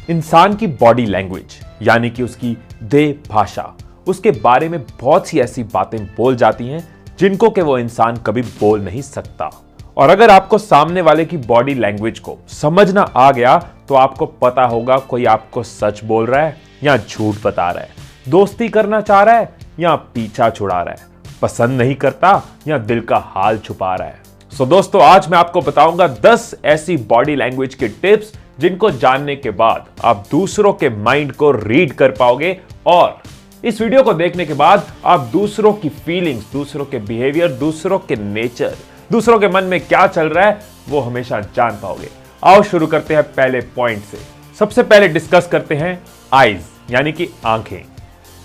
इंसान की body language यानी कि उसकी देह भाषा, उसके बारे में बहुत सी ऐसी बातें बोल जाती हैं जिनको कि वो इंसान कभी बोल नहीं सकता। और अगर आपको सामने वाले की बॉडी लैंग्वेज को समझना आ गया तो आपको पता होगा कोई आपको सच बोल रहा है या झूठ बता रहा है, दोस्ती करना चाह रहा है या पीछा छुड़ा रहा है, पसंद नहीं करता या दिल का हाल छुपा रहा है। सो दोस्तों, आज मैं आपको बताऊंगा 10 ऐसी बॉडी लैंग्वेज के टिप्स जिनको जानने के बाद आप दूसरों के माइंड को रीड कर पाओगे और इस वीडियो को देखने के बाद आप दूसरों की फीलिंग्स, दूसरों के बिहेवियर, दूसरों के नेचर, दूसरों के मन में क्या चल रहा है वो हमेशा जान पाओगे। आओ शुरू करते हैं पहले पॉइंट से। सबसे पहले डिस्कस करते हैं आईज यानी कि आंखें।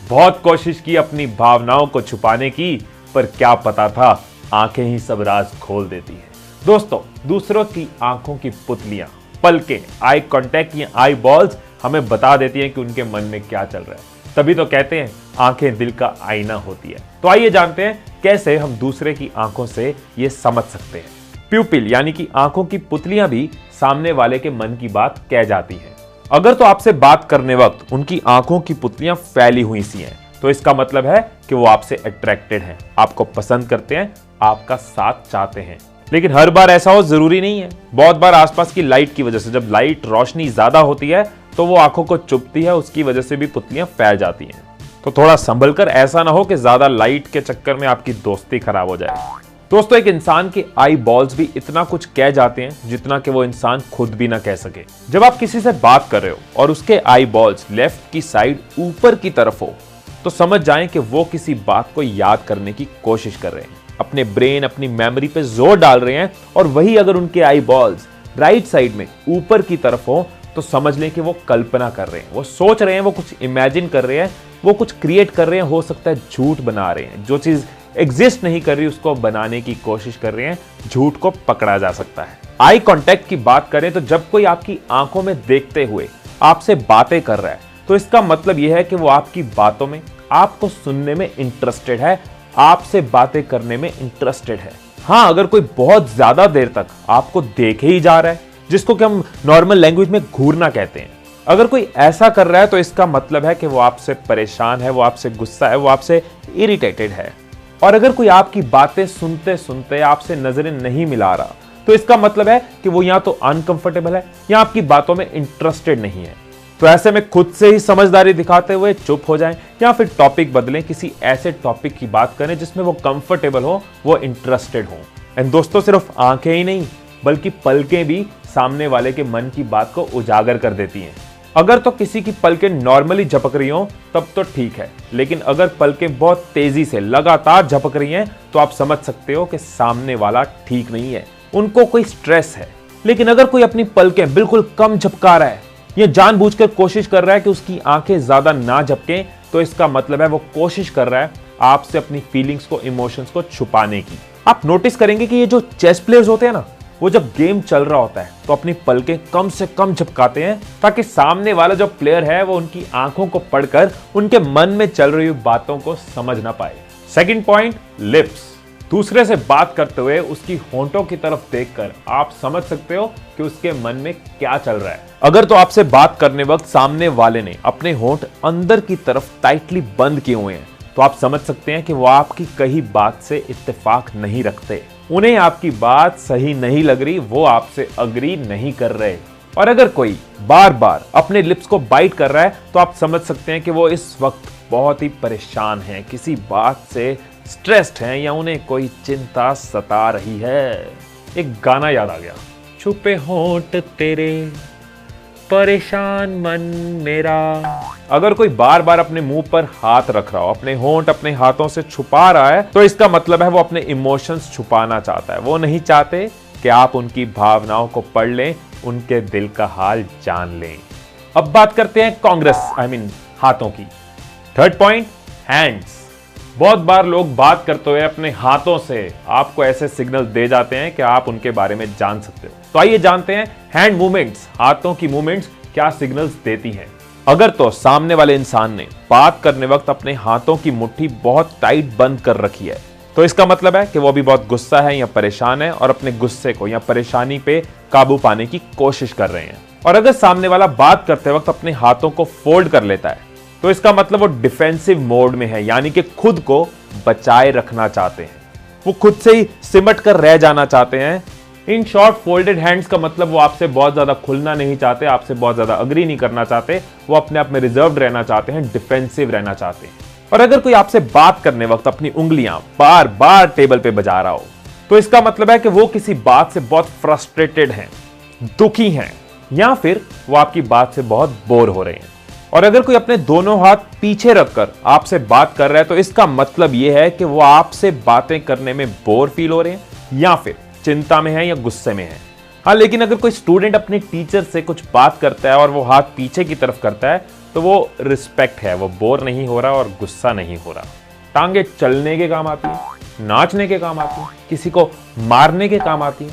बहुत कोशिश की अपनी भावनाओं को छुपाने की, पर क्या पता था आंखें ही सब राज खोल देती हैं। दोस्तों, दूसरों की आंखों की पुतलियां, पलकें, आई कांटेक्ट या आई बॉल्स हमें बता देती हैं कि उनके मन में क्या चल रहा है। तभी तो कहते हैं आंखें दिल का आईना होती है। तो आइए जानते हैं कैसे हम दूसरे की आंखों से ये समझ सकते हैं। प्यूपिल यानी कि आंखों की पुतलियां भी सामने वाले के मन की बात कह जाती हैं। अगर तो आपसे बात करने वक्त उनकी आंखों की पुतलियां फैली हुई सी हैं, तो इसका मतलब है कि वो आपसे अट्रैक्टेड हैं, आपको पसंद करते हैं, आपका साथ चाहते हैं। लेकिन हर बार ऐसा हो जरूरी नहीं है। बहुत बार आसपास की लाइट की वजह से, जब लाइट रोशनी ज्यादा होती है तो वो आंखों को चुभती है, उसकी वजह से भी पुतलियां फैल जाती हैं। तो थोड़ा संभल कर, ऐसा ना हो कि ज्यादा लाइट के चक्कर में आपकी दोस्ती खराब हो जाए। दोस्तों, एक इंसान के आई बॉल्स भी इतना कुछ कह जाते हैं जितना कि वो इंसान खुद भी ना कह सके। जब आप किसी से बात कर रहे हो और उसके आई बॉल्स लेफ्ट की साइड ऊपर की तरफ हो, तो समझ जाएं कि वो किसी बात को याद करने की कोशिश कर रहे हैं, अपने ब्रेन, अपनी मेमोरी पे जोर डाल रहे हैं। और वही अगर उनके आई बॉल्स राइट साइड में ऊपर की तरफ हो तो समझ लें कि वो कल्पना कर रहे हैं, वो सोच रहे हैं, वो कुछ इमेजिन कर रहे हैं, वो कुछ क्रिएट कर रहे हैं। हो सकता है झूठ बना रहे हैं, जो चीज एग्जिस्ट नहीं कर रही उसको बनाने की कोशिश कर रहे हैं। झूठ को पकड़ा जा सकता है। आई कांटेक्ट की बात करें तो जब कोई आपकी आंखों में देखते हुए आपसे बातें कर रहा है तो इसका मतलब यह है कि वो आपकी बातों में, आपको सुनने में इंटरेस्टेड है, आपसे बातें करने में इंटरेस्टेड है। हाँ, अगर कोई बहुत ज्यादा देर तक आपको देखे ही जा रहा है, जिसको कि हम नॉर्मल लैंग्वेज में घूरना कहते हैं, अगर कोई ऐसा कर रहा है तो इसका मतलब है कि वो आपसे परेशान है, वो आपसे गुस्सा है, वो आपसे इरिटेटेड है। और अगर कोई आपकी बातें सुनते सुनते आपसे नजरें नहीं मिला रहा तो इसका मतलब है कि वो या तो अनकंफर्टेबल है या आपकी बातों में इंटरेस्टेड नहीं है। तो ऐसे में खुद से ही समझदारी दिखाते हुए चुप हो जाएं या फिर टॉपिक बदलें, किसी ऐसे टॉपिक की बात करें जिसमें वो कंफर्टेबल हो, वो इंटरेस्टेड हो। एंड दोस्तों, सिर्फ आंखें ही नहीं बल्कि पलकें भी सामने वाले के मन की बात को उजागर कर देती हैं। अगर तो किसी की पलकें नॉर्मली झपक रही हो तब तो ठीक है, लेकिन अगर पलकें बहुत तेजी से लगातार झपक रही हैं तो आप समझ सकते हो कि सामने वाला ठीक नहीं है, उनको कोई स्ट्रेस है। लेकिन अगर कोई अपनी पलकें बिल्कुल कम झपका रहा है या जानबूझकर कोशिश कर रहा है कि उसकी आंखें ज्यादा ना झपकें, तो इसका मतलब है वो कोशिश कर रहा है आपसे अपनी फीलिंग्स को, इमोशंस को छुपाने की। आप नोटिस करेंगे कि ये जो चेस प्लेयर्स होते हैं ना, वो जब गेम चल रहा होता है तो अपनी पलकें कम से कम झपकाते हैं ताकि सामने वाला जो प्लेयर है वो उनकी आंखों को पढ़कर उनके मन में चल रही बातों को समझ ना पाए। Second point, lips. दूसरे से बात करते हुए उसकी होंठों की तरफ देखकर आप समझ सकते हो कि उसके मन में क्या चल रहा है। अगर तो आपसे बात करने वक्त सामने वाले ने अपने होंठ अंदर की तरफ टाइटली बंद किए हुए हैं तो आप समझ सकते हैं कि वो आपकी कही बात से इत्तेफाक नहीं रखते, उन्हें आपकी बात सही नहीं लग रही, वो आपसे अग्री नहीं कर रहे। और अगर कोई बार बार अपने लिप्स को बाइट कर रहा है तो आप समझ सकते हैं कि वो इस वक्त बहुत ही परेशान हैं, किसी बात से स्ट्रेस्ड हैं या उन्हें कोई चिंता सता रही है। एक गाना याद आ गया, छुपे होंठ तेरे, परेशान मन मेरा। अगर कोई बार बार अपने मुंह पर हाथ रख रहा हो, अपने होंठ अपने हाथों से छुपा रहा है, तो इसका मतलब है वो अपने इमोशंस छुपाना चाहता है। वो नहीं चाहते कि आप उनकी भावनाओं को पढ़ लें, उनके दिल का हाल जान लें। अब बात करते हैं कांग्रेस, हाथों की। Third point, hands. बहुत बार लोग बात करते हुए अपने हाथों से आपको ऐसे सिग्नल दे जाते हैं कि आप उनके बारे में जान सकते हो। तो आइए जानते हैं हैंड मूवमेंट्स, हाथों की मूवमेंट्स क्या सिग्नल्स देती हैं। अगर तो सामने वाले इंसान ने बात करने वक्त अपने हाथों की मुट्ठी बहुत टाइट बंद कर रखी है तो इसका मतलब है कि वो अभी बहुत गुस्सा है या परेशान है और अपने गुस्से को या परेशानी पे काबू पाने की कोशिश कर रहे हैं। और अगर सामने वाला बात करते वक्त अपने हाथों को फोल्ड कर लेता है तो इसका मतलब वो डिफेंसिव मोड में है, यानी कि खुद को बचाए रखना चाहते हैं, वो खुद से ही सिमट कर रह जाना चाहते हैं। इन शॉर्ट, फोल्डेड हैंड्स का मतलब वो आपसे बहुत ज्यादा खुलना नहीं चाहते, आपसे बहुत ज्यादा अग्री नहीं करना चाहते, वो अपने आप में रिजर्व्ड रहना चाहते हैं, डिफेंसिव रहना चाहते हैं। और अगर कोई आपसे बात करने वक्त अपनी उंगलियां बार बार टेबल पे बजा रहा हो तो इसका मतलब है कि वो किसी बात से बहुत फ्रस्ट्रेटेड हैं, दुखी हैं, या फिर वो आपकी बात से बहुत बोर हो रहे हैं। और अगर कोई अपने दोनों हाथ पीछे रखकर आपसे बात कर रहा है तो इसका मतलब यह है कि वो आपसे बातें करने में बोर फील हो रहे हैं या फिर चिंता में है या गुस्से में है। हाँ, लेकिन अगर कोई स्टूडेंट अपने टीचर से कुछ बात करता है और वो हाथ पीछे की तरफ करता है तो वो रिस्पेक्ट है, वो बोर नहीं हो रहा और गुस्सा नहीं हो रहा। टांगे चलने के काम आती है, नाचने के काम आती है, किसी को मारने के काम आती है,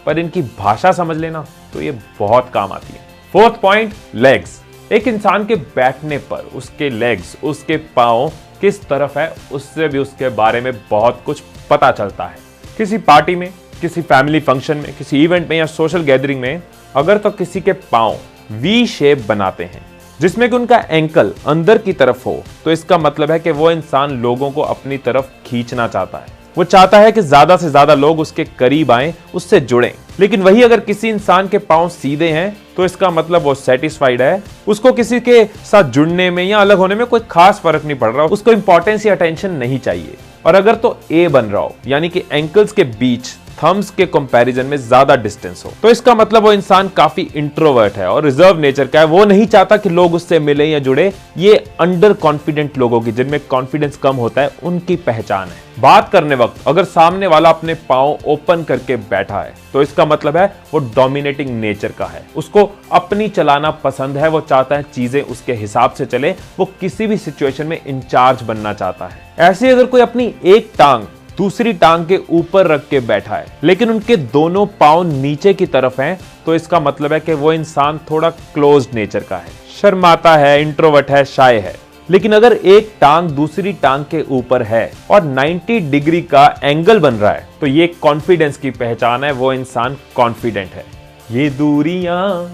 पर इनकी भाषा समझ लेना तो ये बहुत काम आती है। Fourth point, legs. एक इंसान के बैठने पर उसके लेग्स, उसके पांव किस तरफ है, उससे भी उसके बारे में बहुत कुछ पता चलता है। किसी पार्टी में, किसी फैमिली फंक्शन में, किसी इवेंट में या सोशल गैदरिंग में अगर तो किसी के पांव वी शेप बनाते हैं जिसमें कि उनका एंकल अंदर की तरफ हो तो इसका मतलब है कि वो इंसान लोगों को अपनी तरफ खींचना चाहता है, वो चाहता है कि ज्यादा से ज्यादा लोग उसके करीब आएं, उससे जुड़ें। लेकिन वही अगर किसी इंसान के पांव सीधे हैं तो इसका मतलब वो सेटिस्फाइड है, उसको किसी के साथ जुड़ने में या अलग होने में कोई खास फर्क नहीं पड़ रहा, उसको इंपॉर्टेंस या अटेंशन नहीं चाहिए। और अगर तो ए बन रहा हो, यानी कि एंकल्स के बीच थम्स के कंपैरिजन में ज्यादा डिस्टेंस हो, तो इसका मतलब वो इंसान काफी इंट्रोवर्ट है और रिजर्व नेचर का है, वो नहीं चाहता कि लोग उससे मिले या जुड़े। ये अंडर कॉन्फिडेंट लोगों की, जिनमें कॉन्फिडेंस कम होता है, उनकी पहचान है। बात करने वक्त अगर सामने वाला अपने पांव ओपन करके बैठा है तो इसका मतलब है वो डोमिनेटिंग नेचर का है, उसको अपनी चलाना पसंद है, वो चाहता है चीजें उसके हिसाब से चले, वो किसी भी सिचुएशन में इंचार्ज बनना चाहता है। ऐसे अगर कोई अपनी एक टांग दूसरी टांग के ऊपर रख के बैठा है लेकिन उनके दोनों पांव नीचे की तरफ हैं तो इसका मतलब है कि वो इंसान थोड़ा क्लोज्ड नेचर का है, शर्माता है, इंट्रोवर्ट है, शाय है। लेकिन अगर एक टांग दूसरी टांग के ऊपर है और 90 डिग्री का एंगल बन रहा है तो ये कॉन्फिडेंस की पहचान है, वो इंसान कॉन्फिडेंट है। ये दूरियां।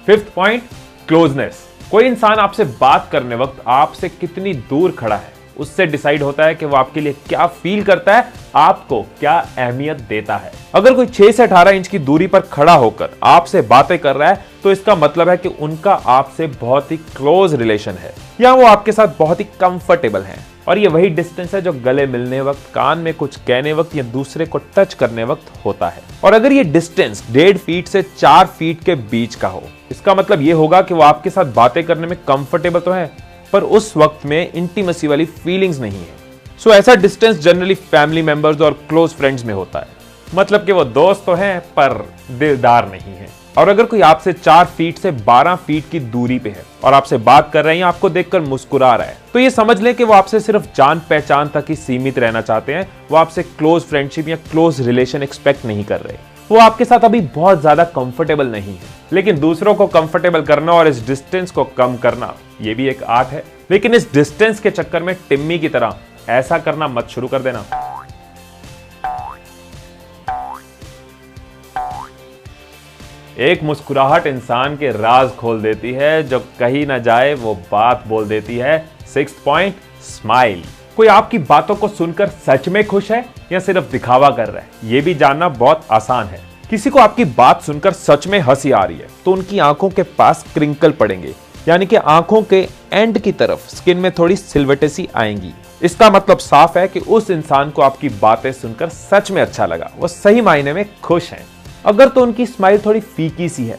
Fifth point, closeness. कोई इंसान आपसे बात करने वक्त आपसे कितनी दूर खड़ा है उससे डिसाइड होता है कि वो आपके लिए क्या फील करता है, आपको क्या अहमियत देता है। अगर कोई 6 से 18 इंच की दूरी पर खड़ा होकर आपसे बातें कर रहा है तो इसका मतलब है कि उनका आपसे बहुत ही क्लोज रिलेशन है या वो आपके साथ बहुत ही कंफर्टेबल हैं। और ये वही डिस्टेंस है जो गले मिलने वक्त, कान में कुछ कहने वक्त या दूसरे को टच करने वक्त होता है। और अगर ये डिस्टेंस 1.5 फीट से 4 फीट के बीच का हो, इसका मतलब ये होगा कि वो आपके साथ बातें करने में कंफर्टेबल तो है पर उस वक्त में इंटीमेसी वाली फीलिंग्स नहीं है। सो ऐसा डिस्टेंस जनरली फैमिली मेंबर्स और क्लोज फ्रेंड्स में होता है, मतलब कि वो दोस्त तो हैं पर दिलदार नहीं है। और अगर कोई आपसे 4 फीट से 12 फीट की दूरी पे है और आपसे बात कर रहे हैं या आपको देखकर मुस्कुरा रहा है तो ये समझ लें कि वो आपसे सिर्फ जान पहचान तक ही सीमित रहना चाहते हैं, वो आपसे क्लोज फ्रेंडशिप या क्लोज रिलेशन एक्सपेक्ट नहीं कर रहे, वो आपके साथ अभी बहुत ज्यादा कंफर्टेबल नहीं है। लेकिन दूसरों को कंफर्टेबल करना और इस डिस्टेंस को कम करना ये भी एक आर्ट है। लेकिन इस डिस्टेंस के चक्कर में टिम्मी की तरह ऐसा करना मत शुरू कर देना। एक मुस्कुराहट इंसान के राज खोल देती है, जो कहीं ना जाए वो बात बोल देती है। 6th point, smile. कोई आपकी बातों को सुनकर सच में खुश है या सिर्फ दिखावा कर रहा है, ये भी जानना बहुत आसान है। किसी को आपकी बात सुनकर सच में हंसी आ रही है तो उनकी आंखों के पास क्रिंकल पड़ेंगे, यानी कि आंखों के एंड की तरफ स्किन में थोड़ी सिलवटें सी आएंगी। इसका मतलब साफ है कि उस इंसान को आपकी बातें सुनकर सच में अच्छा लगा, वो सही मायने में खुश हैं। अगर तो उनकी स्माइल थोड़ी फीकी सी है,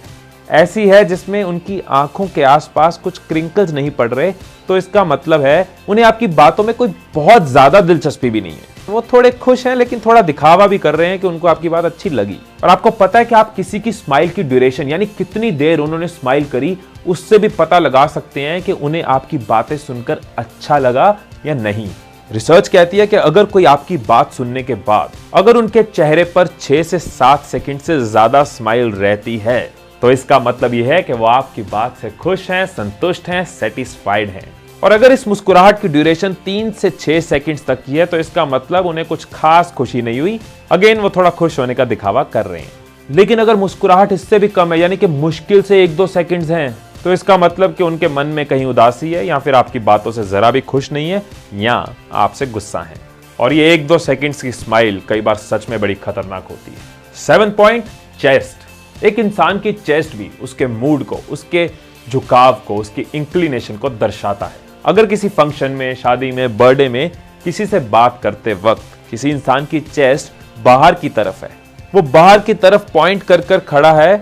ऐसी है जिसमें उनकी आंखों के आसपास कुछ क्रिंकल्स नहीं पड़ रहे, तो इसका मतलब है उन्हें आपकी बातों में कोई बहुत ज्यादा दिलचस्पी भी नहीं है। वो थोड़े खुश हैं लेकिन थोड़ा दिखावा भी कर रहे हैं कि उनको आपकी बात अच्छी लगी। और आपको पता है कि आप किसी की स्माइल की ड्यूरेशन, यानी कितनी देर उन्होंने स्माइल करी, उससे भी पता लगा सकते हैं कि उन्हें आपकी बातें सुनकर अच्छा लगा या नहीं। रिसर्च कहती है कि अगर कोई आपकी बात सुनने के बाद अगर उनके चेहरे पर 6 से 7 सेकंड से ज्यादा स्माइल रहती है तो इसका मतलब यह है कि वो आपकी बात से खुश हैं, संतुष्ट हैं, सेटिस्फाइड हैं। और अगर इस मुस्कुराहट की ड्यूरेशन 3 से 6 सेकंड्स तक की है तो इसका मतलब उन्हें कुछ खास खुशी नहीं हुई। अगेन वो थोड़ा खुश होने का दिखावा कर रहे हैं। लेकिन अगर मुस्कुराहट इससे भी कम है, यानी कि मुश्किल से 1-2 सेकंड्स हैं, तो इसका मतलब कि उनके मन में कहीं उदासी है, या फिर आपकी बातों से जरा भी खुश नहीं है, या आपसे गुस्सा है। और ये 1-2 सेकंड्स की स्माइल कई बार सच में बड़ी खतरनाक होती है। 7 पॉइंट, चेस्ट। एक इंसान की चेस्ट भी उसके मूड को, उसके झुकाव को, उसकी इंक्लिनेशन को दर्शाता है। अगर किसी फंक्शन में, शादी में, बर्थडे में किसी से बात करते वक्त किसी इंसान की चेस्ट बाहर की तरफ है, वो बाहर की तरफ पॉइंट कर कर खड़ा है,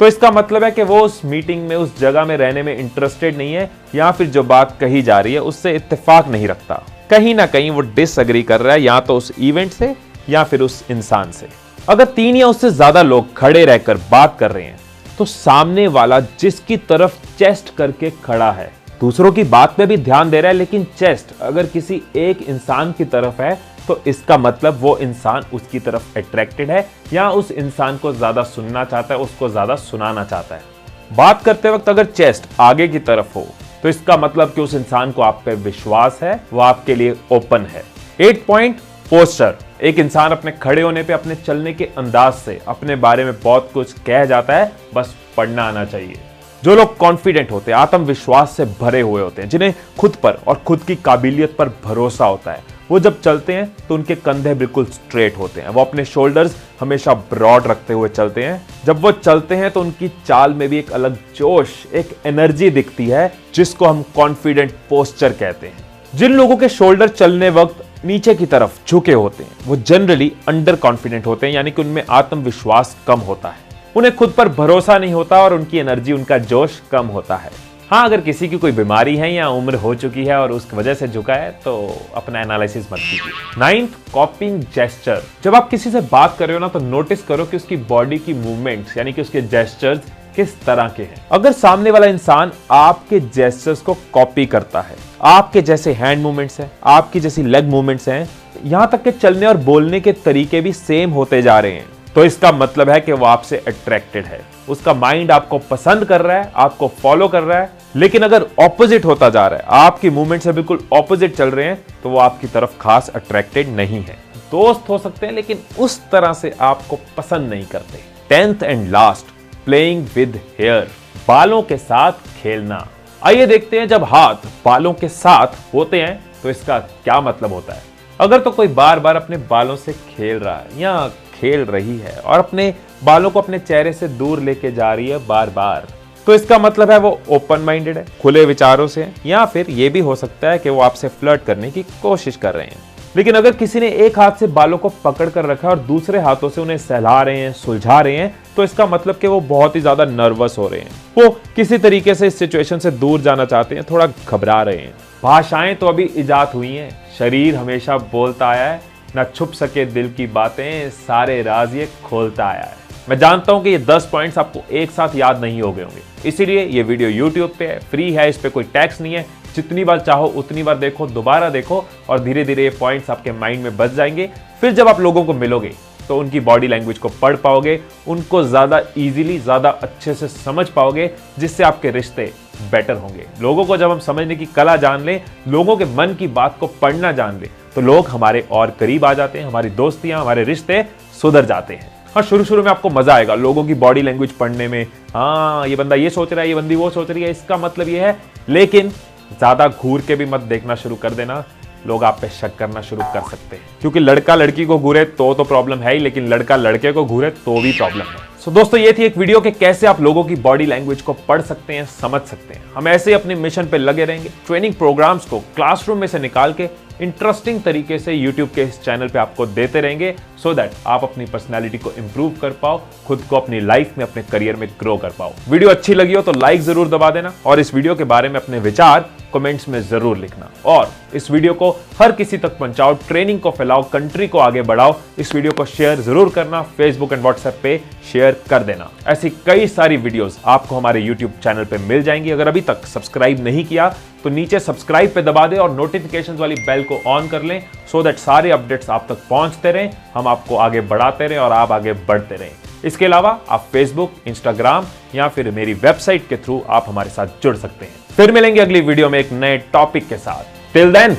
तो इसका मतलब है कि वो उस मीटिंग में, उस जगह में रहने में इंटरेस्टेड नहीं है, या फिर जो बात कही जा रही है उससे इत्तेफाक नहीं रखता। कहीं ना कहीं वो डिसएग्री कर रहा है, या तो उस इवेंट से या फिर उस इंसान से। अगर 3 या उससे ज्यादा लोग खड़े रहकर बात कर रहे हैं, तो सामने वाला जिसकी तरफ चेस्ट करके खड़ा है, दूसरों की बात पे भी ध्यान दे रहा है, लेकिन चेस्ट अगर किसी एक इंसान की तरफ है, तो इसका मतलब वो इंसान उसकी तरफ अट्रैक्टेड है, या उस इंसान को ज्यादा सुनना चाहता है, उसको ज्यादा सुनाना चाहता है। बात करते वक्त अगर चेस्ट आगे की तरफ हो, तो इसका मतलब कि उस इंसान को आप पे विश्वास है, वो आपके लिए ओपन है। 8 पॉइंट, पोस्चर। एक इंसान अपने खड़े होने पे, अपने चलने के अंदाज से अपने बारे में बहुत कुछ कह जाता है, बस पढ़ना आना चाहिए। जो लोग कॉन्फिडेंट होते हैं, आत्मविश्वास से भरे हुए होते हैं, जिन्हें खुद पर और खुद की काबिलियत पर भरोसा होता है, वो जब चलते हैं तो उनके कंधे बिल्कुल स्ट्रेट होते हैं। वो अपने शोल्डर्स हमेशा ब्रॉड रखते हुए चलते हैं। जब वो चलते हैं तो उनकी चाल में भी एक अलग जोश, एक एनर्जी दिखती है, जिसको हम कॉन्फिडेंट पोस्चर कहते हैं। जिन लोगों के शोल्डर चलने वक्त नीचे की तरफ झुके होते हैं, वो जनरली अंडर कॉन्फिडेंट होते हैं, यानी कि उनमें आत्मविश्वास कम होता है, उन्हें खुद पर भरोसा नहीं होता और उनकी एनर्जी, उनका जोश कम होता है। हाँ, अगर किसी की कोई बीमारी है या उम्र हो चुकी है और उस वजह से झुका है, तो अपना एनालिसिस मत कीजिए। 9th, कॉपिंग gesture. जब आप किसी से बात कर रहे हो ना, तो नोटिस करो कि उसकी बॉडी की मूवमेंट्स, यानी कि उसके जेस्चर्स किस तरह के हैं। अगर सामने वाला इंसान आपके जेस्चर्स को कॉपी करता है, आपके जैसे हैंड मूवमेंट्स हैं, आपकी जैसी लेग मूवमेंट्स हैं, यहां तक कि चलने और बोलने के तरीके भी सेम होते जा रहे हैं, तो इसका मतलब है कि वो आपसे अट्रैक्टेड है। उसका माइंड आपको पसंद कर रहा है, आपको फॉलो कर रहा है। लेकिन अगर ऑपोजिट होता जा रहा है, आपकी मूवमेंट से बिल्कुल ऑपोजिट चल रहे हैं, तो वो आपकी तरफ खास अट्रैक्टेड नहीं है। दोस्त हो सकते हैं, लेकिन उस तरह से आपको पसंद नहीं करते। 10th and last, playing with hair. बालों के साथ खेलना। आइए देखते हैं, जब हाथ बालों के साथ होते हैं तो इसका क्या मतलब होता है। अगर तो कोई बार बार अपने बालों से खेल रहा है या खेल रही है और अपने बालों को अपने चेहरे से दूर लेके जा रही है बार बार, तो इसका मतलब है वो ओपन माइंडेड है, खुले विचारों से है, या फिर ये भी हो सकता है कि वो आपसे फ्लर्ट करने की कोशिश कर रहे हैं। लेकिन अगर किसी ने एक हाथ से बालों को पकड़ कर रखा है और दूसरे हाथों से उन्हें सहला रहे हैं, सुलझा रहे हैं, तो इसका मतलब कि वो बहुत ही ज्यादा नर्वस हो रहे हैं, वो किसी तरीके से इस सिचुएशन से दूर जाना चाहते हैं, थोड़ा घबरा रहे हैं। भाषाएं तो अभी इजाद हुई हैं, शरीर हमेशा बोलता आया है, ना छुप सके दिल की बातें, सारे राज ये खोलता आया है। मैं जानता हूं कि ये 10 पॉइंट्स आपको एक साथ याद नहीं हो गए होंगे, इसीलिए ये वीडियो YouTube पे है, फ्री है, इस पे कोई टैक्स नहीं है। जितनी बार चाहो उतनी बार देखो, दोबारा देखो, और धीरे धीरे ये पॉइंट्स आपके माइंड में बस जाएंगे। फिर जब आप लोगों को मिलोगे तो उनकी बॉडी लैंग्वेज को पढ़ पाओगे, उनको ज्यादा इजीली, ज्यादा अच्छे से समझ पाओगे, जिससे आपके रिश्ते बेटर होंगे। लोगों को जब हम समझने की कला जान लें, लोगों के मन की बात को पढ़ना जान लें, तो लोग हमारे और करीब आ जाते हैं, हमारी दोस्तियां, हमारे रिश्ते सुधर जाते हैं। हाँ, शुरू में आपको मजा आएगा लोगों की बॉडी लैंग्वेज पढ़ने में। हाँ, ये बंदा ये सोच रहा है, ये बंदी वो सोच रही है, इसका मतलब ये है। लेकिन ज्यादा घूर के भी मत देखना शुरू कर देना, लोग आप पे शक करना शुरू कर सकते हैं। क्योंकि लड़का लड़की को घूरे तो प्रॉब्लम है ही, लेकिन लड़का लड़के को घूरे तो भी प्रॉब्लम है। सो दोस्तों, ये थी एक वीडियो कि कैसे आप लोगों की बॉडी लैंग्वेज को पढ़ सकते हैं, समझ सकते हैं। हम ऐसे ही अपने मिशन पे लगे रहेंगे, ट्रेनिंग प्रोग्राम्स को क्लासरूम में से निकाल के इंटरेस्टिंग तरीके से यूट्यूब के इस चैनल पे आपको देते रहेंगे, सो दैट आप अपनी पर्सनैलिटी को इंप्रूव कर पाओ, खुद को अपनी लाइफ में, अपने करियर में ग्रो कर पाओ। वीडियो अच्छी लगी हो तो लाइक जरूर दबा देना, और इस वीडियो के बारे में अपने विचार कमेंट्स में जरूर लिखना, और इस वीडियो को हर किसी तक पहुंचाओ, ट्रेनिंग को फैलाओ, कंट्री को आगे बढ़ाओ। इस वीडियो को शेयर जरूर करना, फेसबुक एंड व्हाट्सएप पे शेयर कर देना। ऐसी कई सारी वीडियोस आपको हमारे यूट्यूब चैनल पे मिल जाएंगी। अगर अभी तक सब्सक्राइब नहीं किया तो नीचे सब्सक्राइब पे दबा दे और नोटिफिकेशंस वाली बेल को ऑन कर लें, सो दैट सारे अपडेट्स आप तक पहुंचते रहें, हम आपको आगे बढ़ाते रहें और आप आगे बढ़ते रहें। इसके अलावा आप फेसबुक, इंस्टाग्राम या फिर मेरी वेबसाइट के थ्रू आप हमारे साथ जुड़ सकते हैं। फिर मिलेंगे अगली वीडियो में एक नए टॉपिक के साथ। Till then,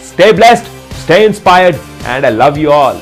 stay blessed, stay inspired, and I love you all.